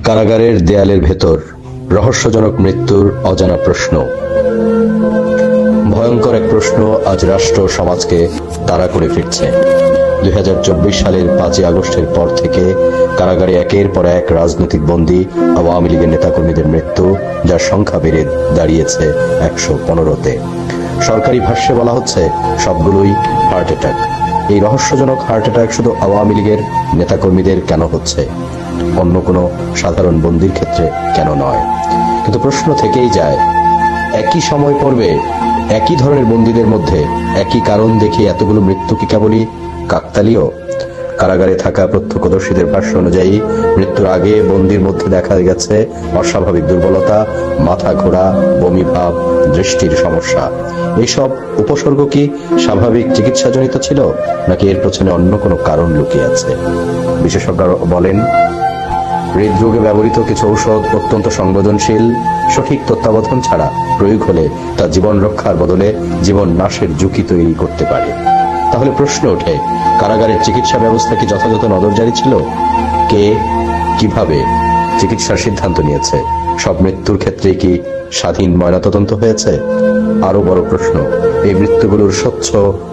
কারাগারের দেয়ালের ভেতর রহস্যজনক মৃত্যুর অজানা প্রশ্ন। ভয়ঙ্কর এক প্রশ্ন আজ রাষ্ট্র সমাজকে তাড়া করে ফিরছে। 2024 সালের 5ই আগস্টের পর থেকে কারাগারে একের পর এক রাজনৈতিক বন্দী, আওয়ামী লীগের নেতাকর্মীদের মৃত্যু, যার সংখ্যা বেড়ে দাঁড়িয়েছে 115-তে। সরকারি ভাষ্যে বলা হচ্ছে সবগুলোই হার্ট অ্যাটাক। এই রহস্যজনক হার্ট অ্যাটাক শুধু আওয়ামী লীগের নেতাকর্মীদের কেন হচ্ছে, অন্য কোনো সাধারণ বন্দীর ক্ষেত্রে কেন নয়? কিন্তু প্রশ্ন থেকেই যায়, একই সময় পড়বে একই ধরনের বন্দীদের মধ্যে একই কারণ দেখিয়ে এতগুলো মৃত্যু কি কেবলই কাকতালীয়? কারাগারে থাকা প্রত্যক্ষদর্শীদের ভাষ্য অনুযায়ী মৃত্যুর আগে বন্দীর মধ্যে দেখা গেছে অস্বাভাবিক দুর্বলতা, মাথা ঘোরা, বমি ভাব, দৃষ্টির সমস্যা। এইসব উপসর্গ কি স্বাভাবিক চিকিৎসাজনিত ছিল, নাকি এর পেছনে অন্য কোনো কারণ লুকিয়ে আছে? বিশেষজ্ঞরা বলেন, হৃদরোগে ব্যবহৃত কিছু ঔষধ অত্যন্ত সংবেদনশীল। সঠিক তত্ত্বাবধান ছাড়া প্রয়োগ হলে তা জীবন রক্ষার বদলে জীবন নাশের ঝুঁকি তৈরি করতে পারে। তাহলে প্রশ্ন ওঠে, কারাগারের চিকিৎসা ব্যবস্থা কি যথাযথ নজরদারি ছিল? কে কিভাবে চিকিৎসার সিদ্ধান্ত নিয়েছে? সব মৃত্যুর ক্ষেত্রে কি স্বাধীন ময়নাতদন্ত হয়েছে? আরো বড় প্রশ্ন, এই মৃত্যুগুলোর স্বচ্ছ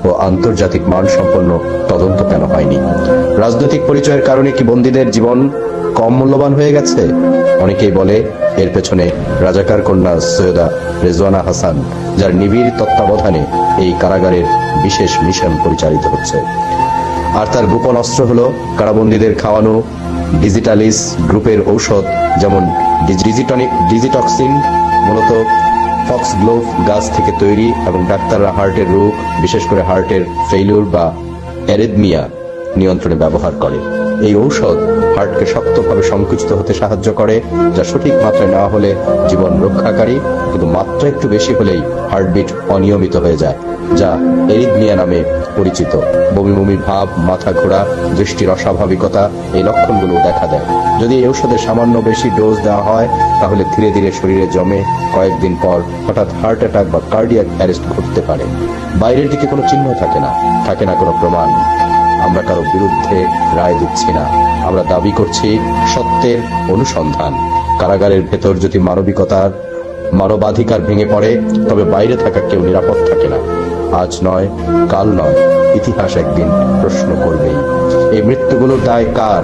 ও আন্তর্জাতিক মানসম্পন্ন তদন্ত কেন হয়নি? রাজনৈতিক পরিচয়ের কারণে কি বন্দীদের জীবন কম মূল্যবান হয়ে গেছে? অনেকেই বলে এর পেছনে রাজাকার কন্যা সৈয়দা রেজওয়ানা হাসান, যার নিবিড় তত্ত্বাবধানে এই কারাগারের বিশেষ মিশন পরিচালিত হচ্ছে। আর তার গোপন অস্ত্র হলো কারাবন্দীদের খাওয়ানো ডিজিটালিস গ্রুপের ঔষধ, যেমন ডিজিটক্সিন, মূলত ফক্সগ্লোভ গাছ থেকে তৈরি এবং ডাক্তাররা হার্টের রোগ, বিশেষ করে হার্টের ফেইলিউর বা অ্যারিথমিয়া নিয়ন্ত্রণে ব্যবহার করে। এই ঔষধ হার্টকে শক্তভাবে সংকুচিত হতে সাহায্য করে, যা সঠিক মাত্রায় নেওয়া হলে জীবন রক্ষাকারী, কিন্তু মাত্রা একটু বেশি হলেই হার্টবিট অনিয়মিত হয়ে যায়, যা অ্যারিথমিয়া নামে পরিচিত। বমি বমি ভাব, মাথা ঘোরা, দৃষ্টির অস্বাভাবিকতা, এই লক্ষণগুলো দেখা দেয়। যদি এই ঔষধের সামান্য বেশি ডোজ দেওয়া হয়, তাহলে ধীরে ধীরে শরীরে জমে কয়েকদিন পর হঠাৎ হার্ট অ্যাটাক বা কার্ডিয়াক অ্যারেস্ট ঘটতে পারে। বাইরের দিকে কোনো চিহ্ন থাকে না কোনো প্রমাণ। আমরা কারো বিরুদ্ধে রায় দিচ্ছি না, আমরা দাবি করছি সত্যের অনুসন্ধান। কারাগারের ভেতর যদি মানবাধিকার ভেঙে পড়ে, তবে বাইরে থাকা কেউ নিরাপদ থাকে না। আজ নয়, কাল নয়, ইতিহাস একদিন প্রশ্ন করবেই, এই মৃত্যুগুলোর দায় কার,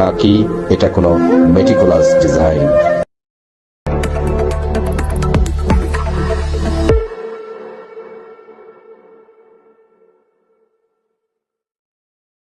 নাকি এটা কোনো মেটিকুলাস ডিজাইন?